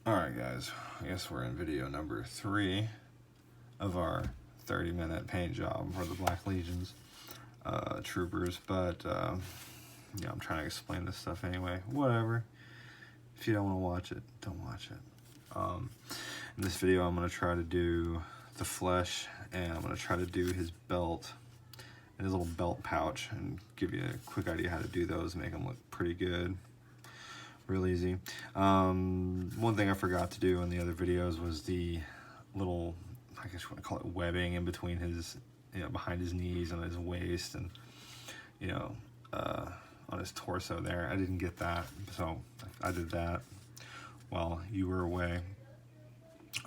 Alright guys, I guess we're in video number 3 of our 30-minute paint job for the Black Legions troopers, but yeah, I'm trying to explain this stuff anyway. Whatever. If you don't want to watch it, don't watch it. In this video I'm going to try to do the flesh, and I'm going to try to do his belt and his little belt pouch and give you a quick idea how to do those and make them look pretty good. Real easy. One thing I forgot to do in the other videos was the little, I guess you want to call it webbing in between his, behind his knees and his waist, and on his torso there. I didn't get that, so I did that while you were away.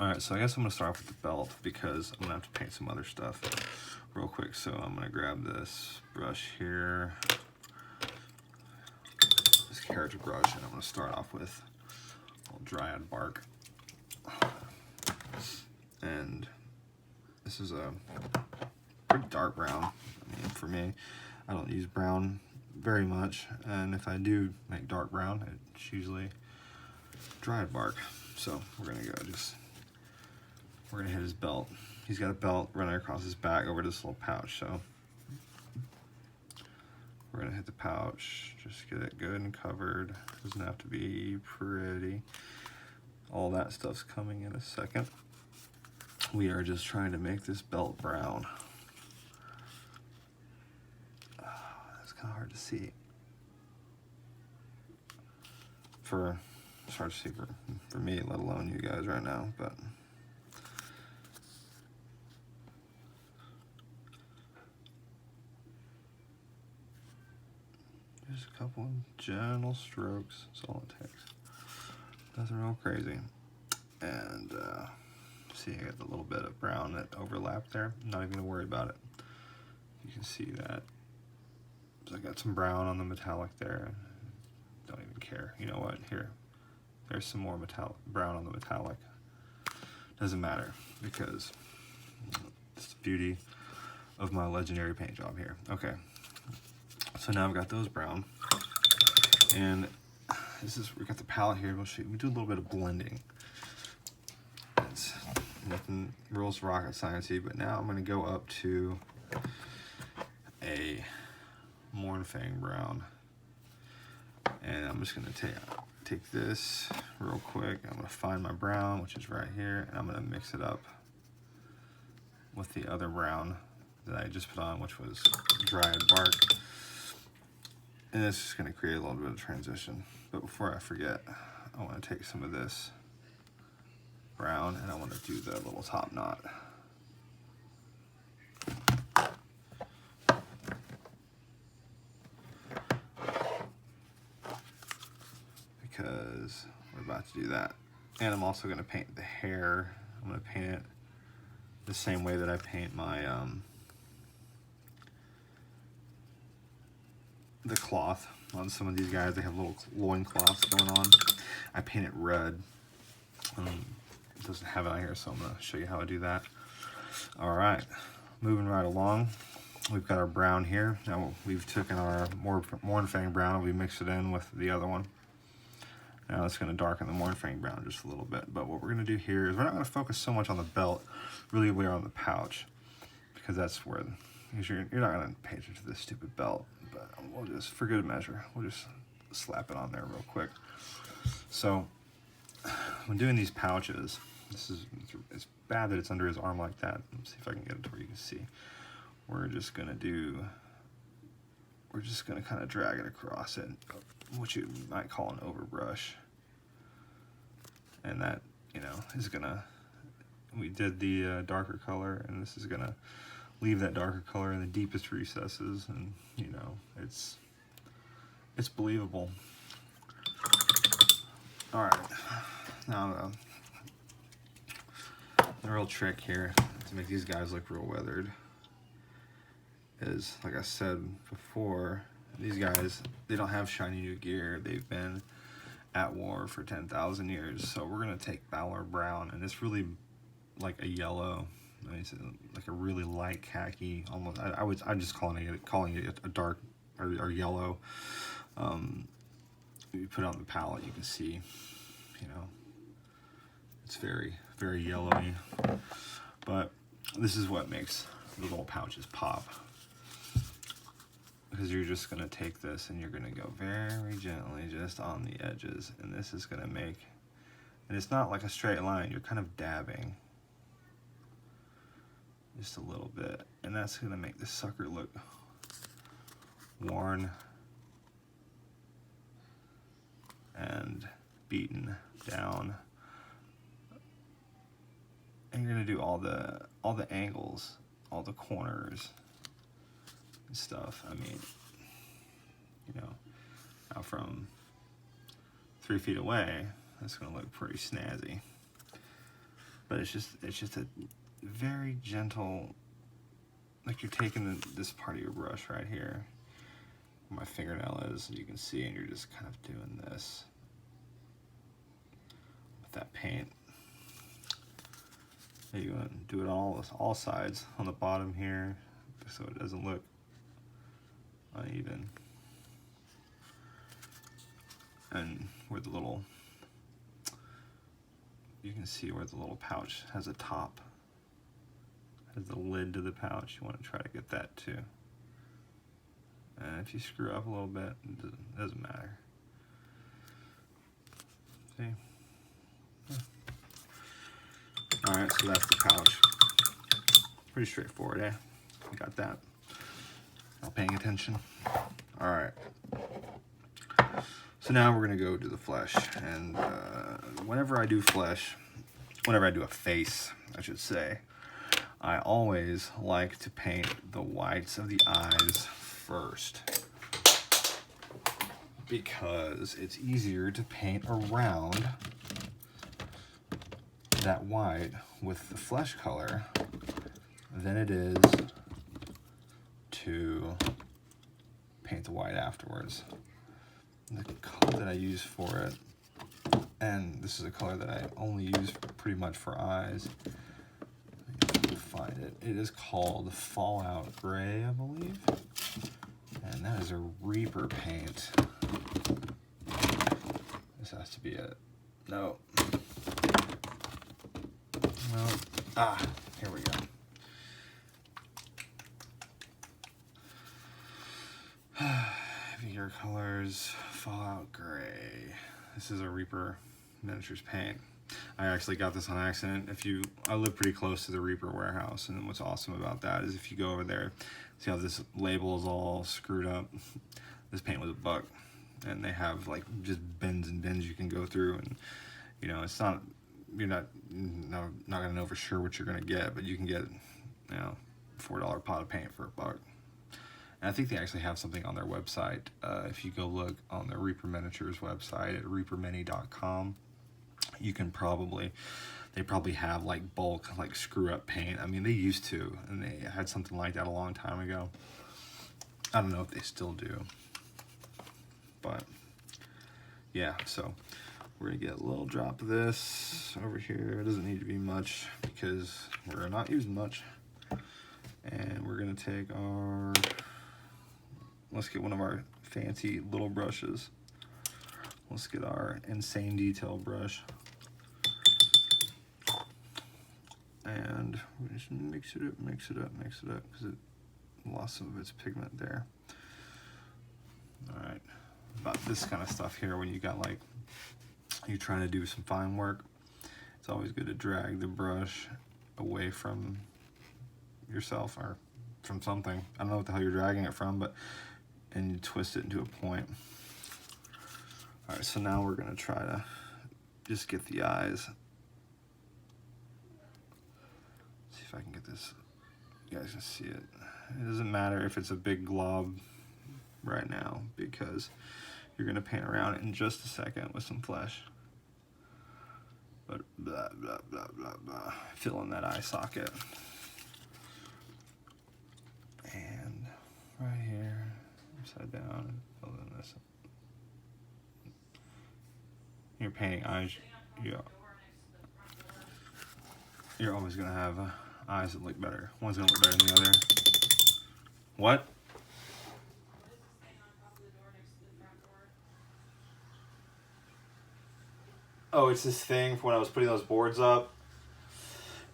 Alright, so I guess I'm going to start off with the belt because I'm going to have to paint some other stuff real quick. So I'm going to grab this brush here, this character brush, and I'm going to start off with a little dryad bark. And this is a pretty dark brown. I mean, for me, I don't use brown very much, and if I do make dark brown, it's usually dryad bark. So we're gonna we're gonna hit his belt. He's got a belt running across his back over this little pouch, so we're gonna hit the pouch, just get it good and covered. Doesn't have to be pretty. All that stuff's coming in a second. We are just trying to make this belt brown. It's kind of hard to see. It's hard to see for me, let alone you guys right now, but just a couple of gentle strokes. That's all it takes. Nothing real crazy. And see, I got the little bit of brown that overlapped there. I'm not even gonna worry about it. You can see that. So I got some brown on the metallic there. Don't even care. You know what? Here, there's some more brown on the metallic. Doesn't matter because it's the beauty of my legendary paint job here. Okay, so now I've got those brown, and we got the palette here. We do a little bit of blending. It's nothing real rocket sciencey, but now I'm going to go up to a Mornfang brown, and I'm just going to take this real quick. I'm going to find my brown, which is right here, and I'm going to mix it up with the other brown that I just put on, which was dryad bark. And this is going to create a little bit of transition. But before I forget, I want to take some of this brown and I want to do the little top knot. Because we're about to do that. And I'm also going to paint the hair. I'm going to paint it the same way that I paint my the cloth on some of these guys. They have little loin cloths going on. I paint it red. It doesn't have it on here, so I'm going to show you how I do that. Alright, moving right along. We've got our brown here. Now we've taken our Mornfang brown, we mixed it in with the other one. Now it's going to darken the Mornfang brown just a little bit. But what we're going to do here is we're not going to focus so much on the belt. Really, we're on the pouch, because that's where you're not going to pay attention to this stupid belt. But we'll just, for good measure, we'll just slap it on there real quick. So when doing these pouches, it's bad that it's under his arm like that. Let's see if I can get it to where you can see. We're just going to kind of drag it across it, what you might call an overbrush. And that, is gonna, we did the darker color, and this is gonna leave that darker color in the deepest recesses, and it's believable. Alright, now the real trick here to make these guys look real weathered is, like I said before, these guys, they don't have shiny new gear. They've been at war for 10,000 years. So we're going to take Valor Brown, and it's really like a yellow, it's like a really light khaki, almost. I'm just calling it a dark or yellow. You put it on the palette, you can see, It's very, very yellowy. But this is what makes the little pouches pop. Because you're just going to take this and you're going to go very gently just on the edges. And this is going to make, and it's not like a straight line, you're kind of dabbing. Just a little bit. And that's going to make this sucker look worn and beaten down. And you're going to do all the angles, all the corners and stuff. I mean, you know, now from 3 feet away, that's going to look pretty snazzy. But it's just a very gentle, like you're taking this part of your brush right here, where my fingernail is, you can see, and you're just kind of doing this with that paint. And you want to do it all sides on the bottom here, so it doesn't look uneven. And where the little, you can see where the little pouch has a top, has the lid to the pouch. You want to try to get that too. And if you screw up a little bit, it doesn't matter. See? Yeah. Alright, so that's the pouch. Pretty straightforward, eh? You got that. Not paying attention. Alright. So now we're going to go to the flesh. And whenever I do flesh, whenever I do a face, I should say, I always like to paint the whites of the eyes first, because it's easier to paint around that white with the flesh color than it is to paint the white afterwards. The color that I use for it, and this is a color that I only use pretty much for eyes, find it. It is called Fallout Gray, I believe. And that is a Reaper paint. This has to be it. No. No. Ah, here we go. Heavier colors, Fallout Gray. This is a Reaper miniatures paint. I actually got this on accident. I live pretty close to the Reaper warehouse, and what's awesome about that is if you go over there, see how this label is all screwed up? This paint was $1, and they have like just bins and bins you can go through, and you know, it's not, you're not gonna know for sure what you're gonna get, but you can get, you know, $4 pot of paint for $1. And I think they actually have something on their website. If you go look on the Reaper Miniatures website at reapermini.com, you can they probably have like bulk, like screw up paint. I mean, they used to, and they had something like that a long time ago. I don't know if they still do, but yeah, so we're gonna get a little drop of this over here. It doesn't need to be much because we're not using much. And we're gonna take let's get one of our fancy little brushes. Let's get our insane detail brush. And we just mix it up, because it lost some of its pigment there. All right, about this kind of stuff here, when you got like, you're trying to do some fine work, it's always good to drag the brush away from yourself or from something. I don't know what the hell you're dragging it from, and you twist it into a point. All right, so now we're gonna try to just get the eyes. See if I can get this, you guys can see it. It doesn't matter if it's a big glob right now, because you're gonna paint around it in just a second with some flesh. But blah, blah, blah, blah, blah. Fill in that eye socket. And right here, upside down, fill in this. You're painting eyes, you're always gonna have eyes that look better. One's gonna look better than the other. What? Oh, it's this thing for when I was putting those boards up.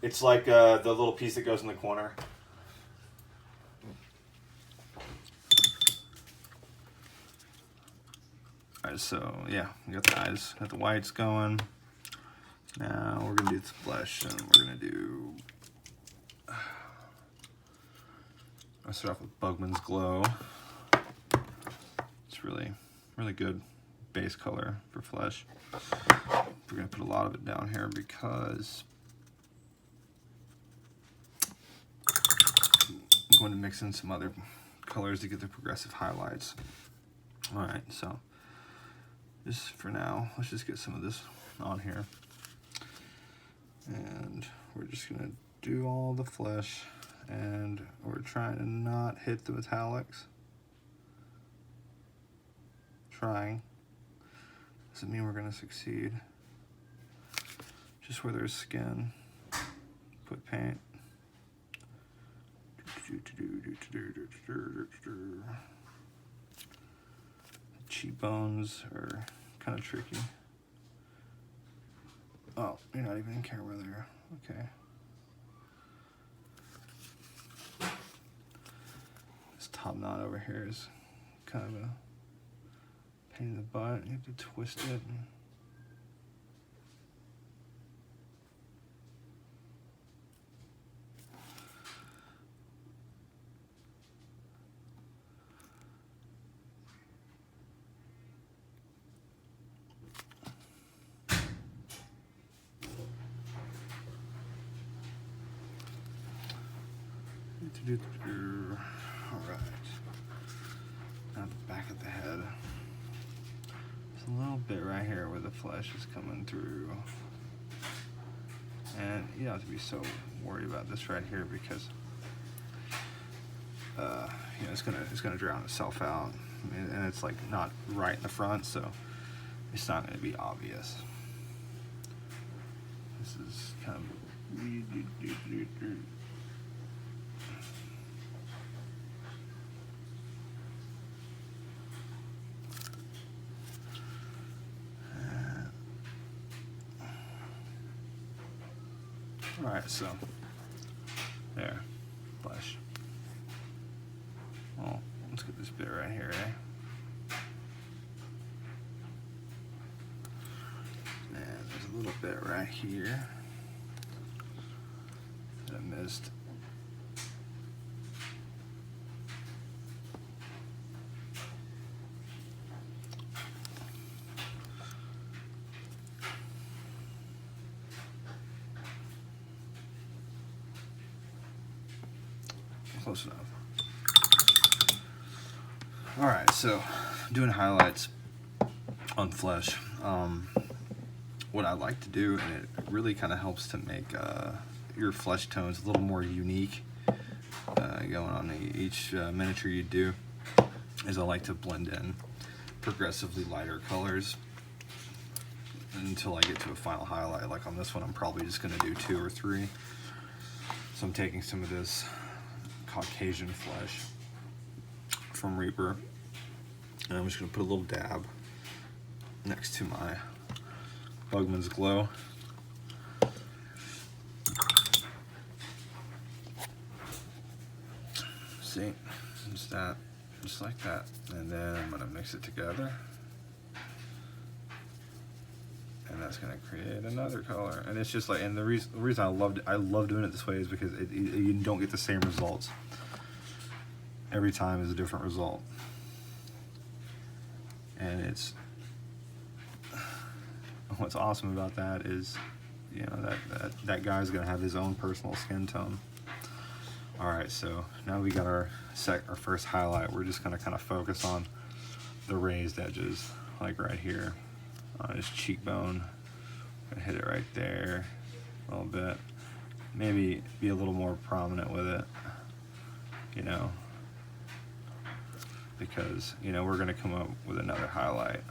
It's like the little piece that goes in the corner. Alright, so yeah, we got the eyes, got the whites going. Now we're gonna do the flesh, and we're gonna do. I'll start off with Bugman's Glow. It's really, really good base color for flesh. We're gonna put a lot of it down here because I'm going to mix in some other colors to get the progressive highlights. All right, so just for now, let's just get some of this on here. And we're just gonna do all the flesh, and we're trying to not hit the metallics. Trying. Doesn't mean we're gonna succeed. Just where there's skin, put paint. Cheekbones are kind of tricky. Oh, you're not even in camera there. Okay. This top knot over here is kind of a pain in the butt. You have to twist it. All right. Now the back of the head. There's a little bit right here where the flesh is coming through. And you don't have to be so worried about this right here because you know, it's gonna drown itself out. And it's like not right in the front, so it's not gonna be obvious. This is kind of all right, so there, flesh. Well, let's get this bit right here, eh? And there's a little bit right here that I missed. Close enough. All right, so doing highlights on flesh. What I like to do, and it really kind of helps to make your flesh tones a little more unique going on each miniature you do, is I like to blend in progressively lighter colors until I get to a final highlight. Like on this one, I'm probably just going to do 2 or 3. So I'm taking some of this Caucasian flesh from Reaper, and I'm just going to put a little dab next to my Bugman's Glow. See, just like that, and then I'm going to mix it together, and that's going to create another color. And it's just like, and the reason I love doing it this way is because you don't get the same results. Every time is a different result. And it's, what's awesome about that is, you know, that guy's gonna have his own personal skin tone. All right, so now we got our first highlight. We're just gonna kind of focus on the raised edges, like right here on his cheekbone. Gonna hit it right there a little bit. Maybe be a little more prominent with it, you know, because, you know, we're gonna come up with another highlight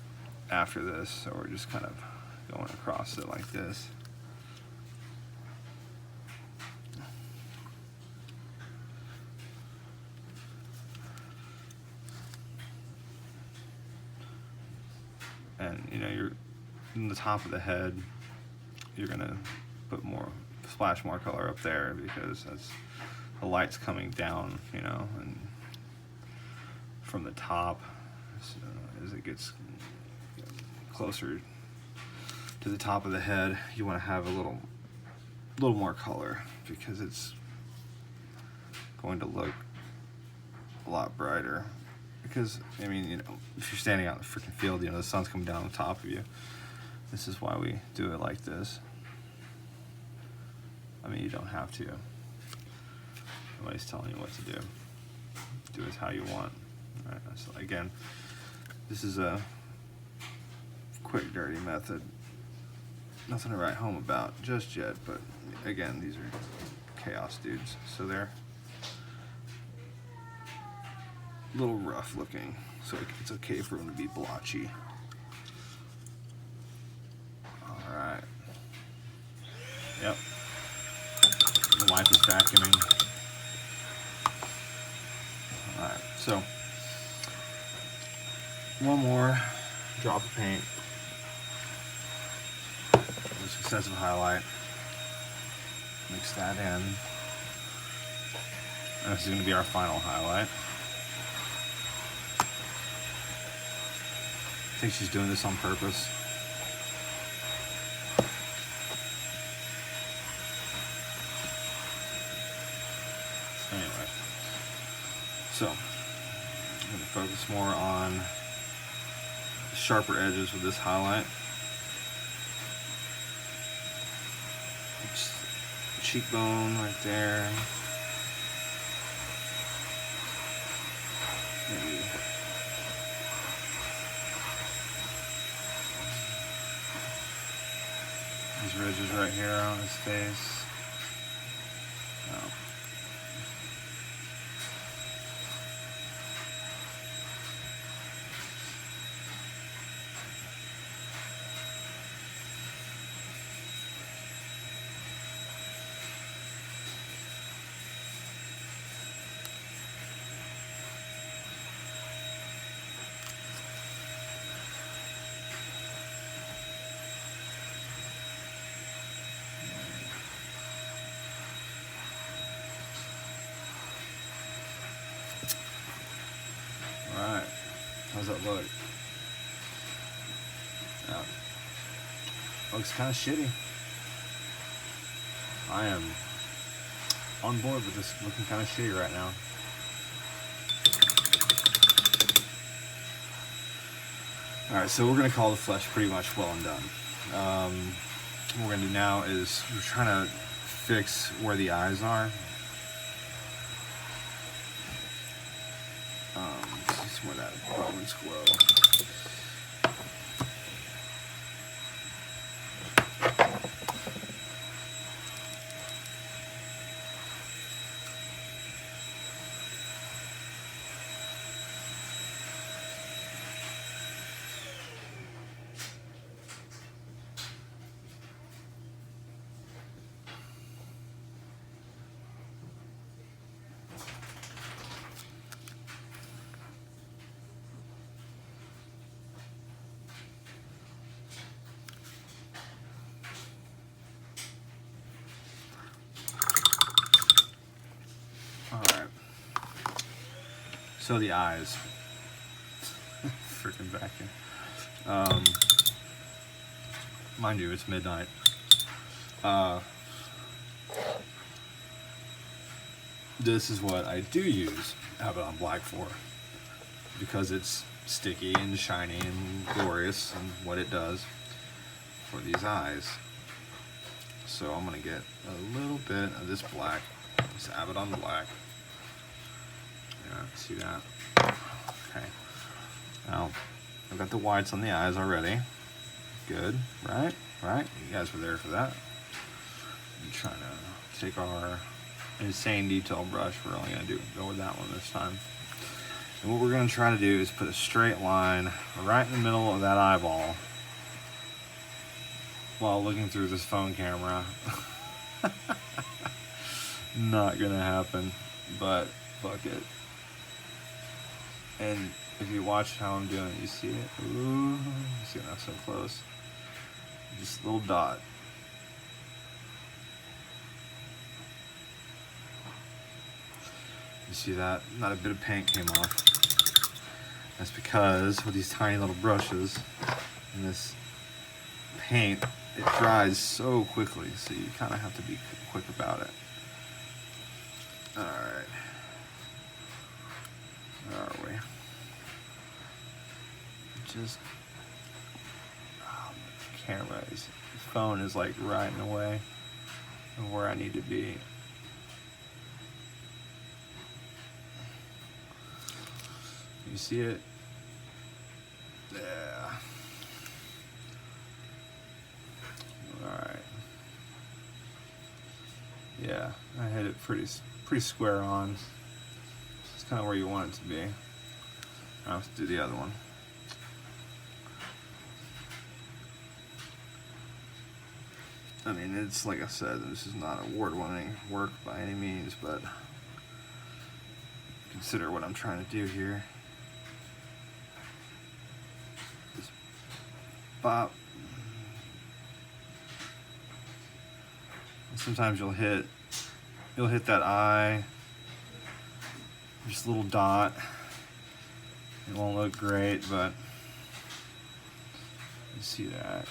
after this, so we're just kind of going across it like this. And, you know, in the top of the head, you're gonna put splash more color up there, because that's the light's coming down, you know, and from the top, so as it gets closer to the top of the head, you want to have a little more color, because it's going to look a lot brighter. Because, I mean, you know, if you're standing out in the freaking field, you know, the sun's coming down on top of you. This is why we do it like this. I mean, you don't have to. Nobody's telling you what to do. Do it how you want. All right, so again, this is a quick, dirty method. Nothing to write home about just yet, but again, these are chaos dudes, so they're a little rough looking, so it's okay for them to be blotchy. Alright. Yep. The wife is vacuuming. Alright, so one more drop of paint. Just excessive highlight. Mix that in. And this is going to be our final highlight. I think she's doing this on purpose. Anyway, so I'm going to focus more on the sharper edges with this highlight. Just cheekbone right there. Maybe these ridges right here on his face. Oh. Alright, how's that look? Yeah. Looks kind of shitty. I am on board with this looking kind of shitty right now. Alright, so we're going to call the flesh pretty much well and done. What we're going to do now is we're trying to fix where the eyes are. See some of that bone squirrel. So the eyes, freaking vacuum. Mind you, it's midnight. This is what I do use Abaddon Black for, because it's sticky and shiny and glorious and what it does for these eyes. So I'm gonna get a little bit of this black, this Abaddon Black. See that? Okay. Now, I've got the whites on the eyes already. Good, right? Right? You guys were there for that. I'm trying to take our insane detail brush. We're only going to go with that one this time. And what we're going to try to do is put a straight line right in the middle of that eyeball while looking through this phone camera. Not going to happen, but fuck it. And if you watch how I'm doing it, you see it? Ooh, see, not so close. Just a little dot. You see that? Not a bit of paint came off. That's because with these tiny little brushes and this paint, it dries so quickly, so you kind of have to be quick about it. All right. Where are we? Just, the camera is, the phone is like right in the way of where I need to be. You see it? Yeah. Alright. Yeah, I hit it pretty square on. It's kind of where you want it to be. I'll have to do the other one. I mean, it's like I said, this is not award-winning work by any means, but consider what I'm trying to do here. Just pop. Sometimes you'll hit that eye, just a little dot. It won't look great, but you see that.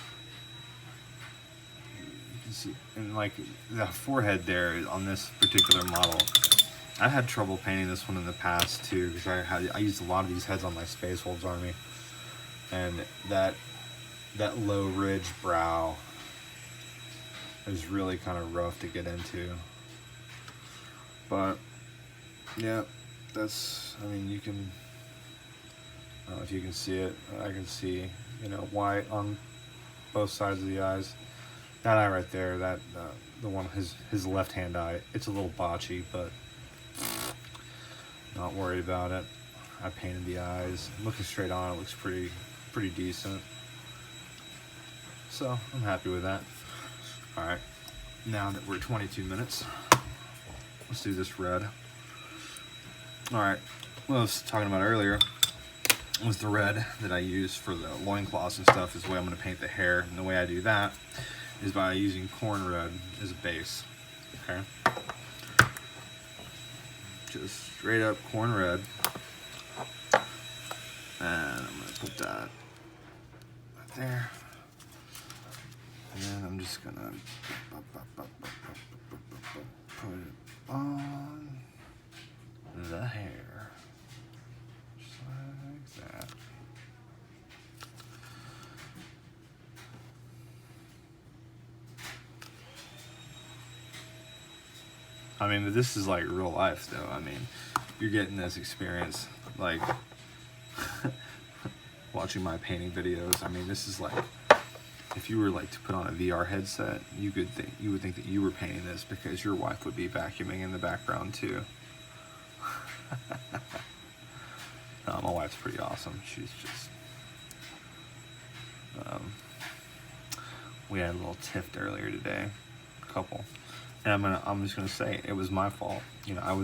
See, and like the forehead there on this particular model, I had trouble painting this one in the past too, because I used a lot of these heads on my Space Wolves army, and that low ridge brow is really kind of rough to get into. But yeah, that's, I mean, you can, I don't know if you can see it, I can see, you know, white on both sides of the eyes. That eye right there, that the one, his left hand eye, it's a little botchy, but not worried about it. I painted the eyes. Looking straight on, it looks pretty decent. So I'm happy with that. All right, now that we're 22 minutes, let's do this red. All right, what I was talking about earlier was the red that I use for the loincloths and stuff is the way I'm going to paint the hair, and the way I do that is by using corn red as a base. Okay, just straight up corn red, and I'm gonna put that right there, and then I'm just gonna put it on the hair, just like that. I mean, this is like real life though. I mean, you're getting this experience like watching my painting videos. I mean, this is like, if you were like to put on a VR headset, you would think that you were painting this, because your wife would be vacuuming in the background too. No, my wife's pretty awesome. She's just, we had a little tiff earlier today, a couple. And I'm just gonna say it was my fault. You know, I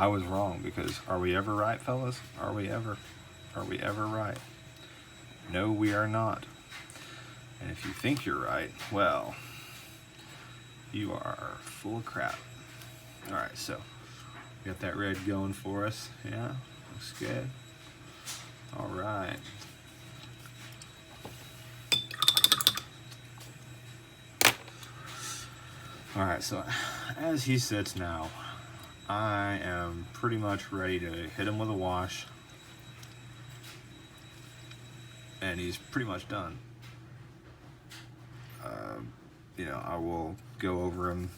was wrong, because are we ever right, fellas? Are we ever right? No, we are not. And if you think you're right, well, you are full of crap. All right, so we got that red going for us. Yeah, looks good. All right. Alright, so as he sits now, I am pretty much ready to hit him with a wash, and he's pretty much done. You know, I will go over him.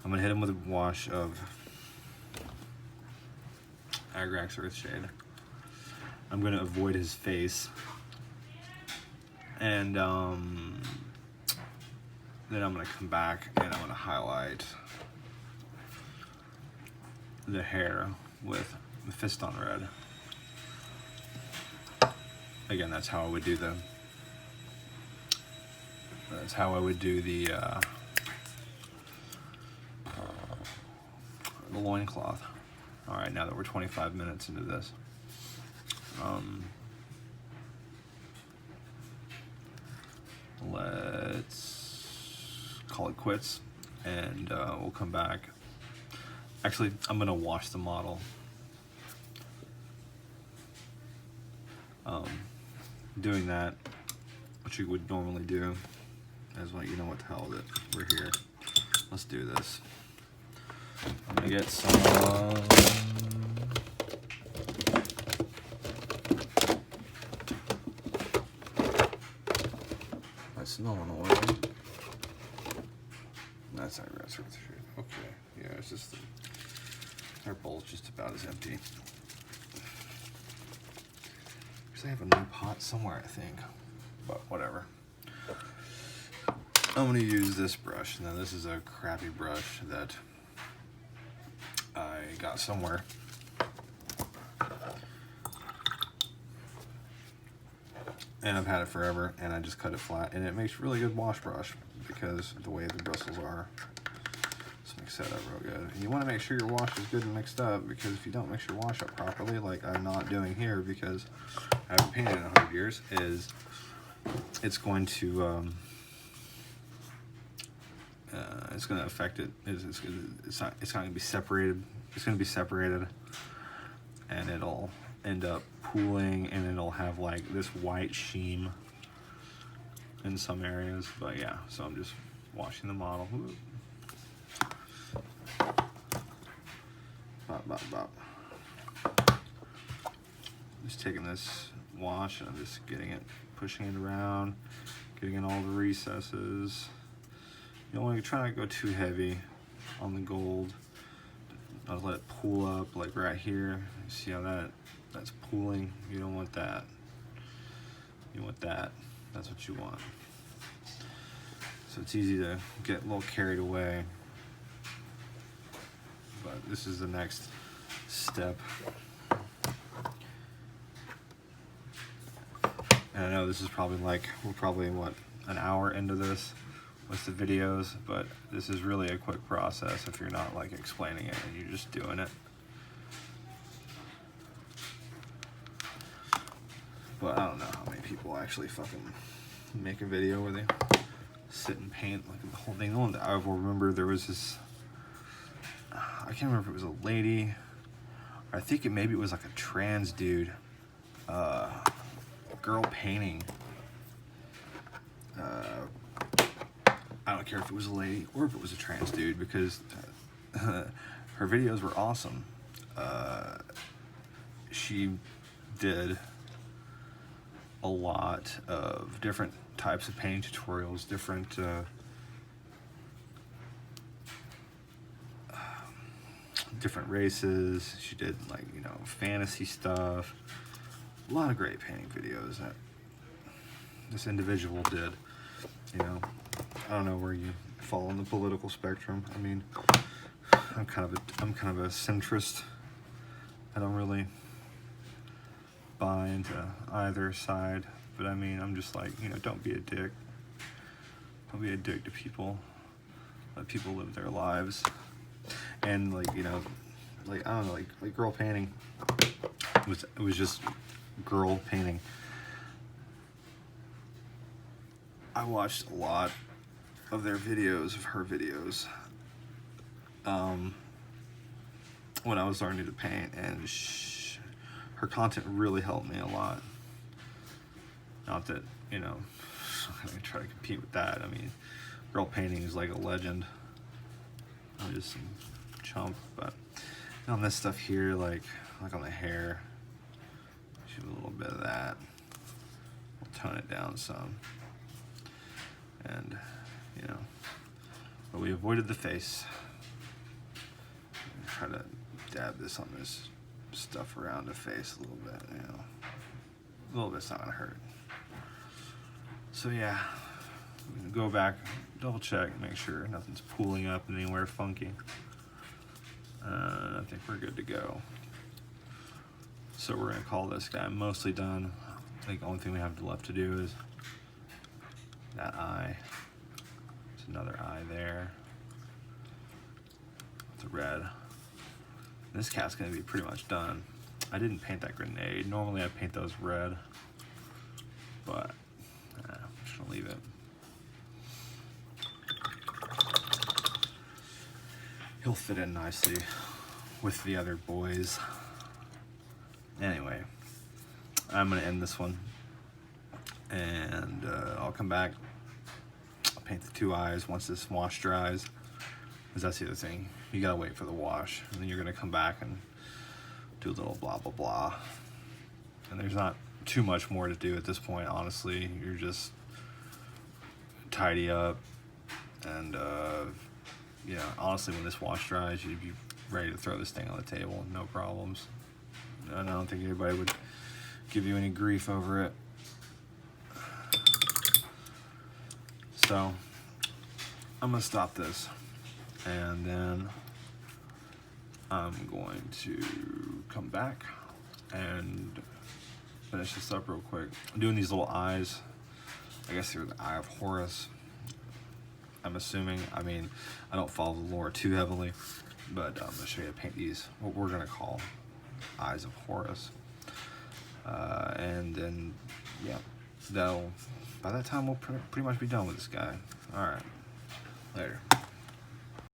I'm going to hit him with a wash of Agrax Earthshade. I'm going to avoid his face, and then I'm going to come back and I'm going to highlight the hair with the Fiston Red. Again, that's how I would do the loincloth. All right, now that we're 25 minutes into this, let's call it quits, and we'll come back. Actually, I'm gonna wash the model. Doing that, what you would normally do, is like, you know what the hell with it, we're here. Let's do this. I'm gonna get some snowing oil. That's our rest of the shit. Okay, yeah, it's just our bowl's just about as empty. I have a new pot somewhere, I think, but whatever. I'm gonna use this brush. Now this is a crappy brush that I got somewhere. And I've had it forever, and I just cut it flat, and it makes really good wash brush because of the way the bristles are. Let's mix that up real good. And you want to make sure your wash is good and mixed up, because if you don't mix your wash up properly, like I'm not doing here because I haven't painted in 100 years, it's going to it's going to affect it. It's not going to be separated. It's going to be separated, and it'll end up pooling, and it'll have like this white sheen in some areas. But yeah, so I'm just washing the model. Bop, bop, bop. Just taking this wash and I'm just getting it, pushing it around, getting in all the recesses. You don't want to try not to go too heavy on the gold. I'll let it pool up like right here. You see how that's pooling? You don't want that. You want that. That's what you want. So it's easy to get a little carried away. But this is the next step. And I know this is probably like, we're probably what, an hour into this with the videos, but this is really a quick process if you're not like explaining it and you're just doing it. But I don't know how many people actually fucking make a video where they sit and paint like the whole thing. The one that I will remember, there was this, I can't remember if it was a lady, or I think maybe it was like a trans dude, girl painting. I don't care if it was a lady or if it was a trans dude, because her videos were awesome. She did a lot of different types of painting tutorials, different different races. She did, like, you know, fantasy stuff. A lot of great painting videos that this individual did. You know, I don't know where you fall on the political spectrum. I mean, I'm kind of a centrist. I don't really buy into either side, but I mean, I'm just like, you know, don't be a dick. Don't be a dick to people. Let people live their lives. And like, you know, like, I don't know, like girl painting it was just girl painting. I watched a lot of their videos, of her videos, when I was learning to paint, and her content really helped me a lot. Not that, you know, I'm gonna try to compete with that. I mean, girl painting is like a legend. I'm just some chump, but on this stuff here, like on the hair, shoot a little bit of that. We'll tone it down some. And, you know, but we avoided the face. Try to dab this on this stuff around the face a little bit, you know. A little bit's not gonna hurt. So yeah, we can go back, double check, make sure nothing's pooling up anywhere funky. I think we're good to go. So we're gonna call this guy mostly done. I think the only thing we have left to do is that eye. There's another eye there. The red. This cat's gonna be pretty much done. I didn't paint that grenade. Normally I paint those red, but I'm just gonna leave it. he'll fit in nicely with the other boys. Anyway, I'm gonna end this one, and I'll come back, I'll paint the 2 eyes once this wash dries, because that's the other thing, you gotta wait for the wash, and then you're gonna come back and do a little blah blah blah. And there's not too much more to do at this point, honestly. You're just tidy up, and yeah, honestly, when this wash dries, you'd be ready to throw this thing on the table, no problems. And I don't think anybody would give you any grief over it. So I'm gonna stop this, and then I'm going to come back and finish this up real quick. I'm doing these little eyes. I guess they're the Eye of Horus, I'm assuming. I mean, I don't follow the lore too heavily, but I'm going to show you how to paint these, what we're going to call Eyes of Horus. And then, yeah, by that time we'll pretty much be done with this guy. Alright, later.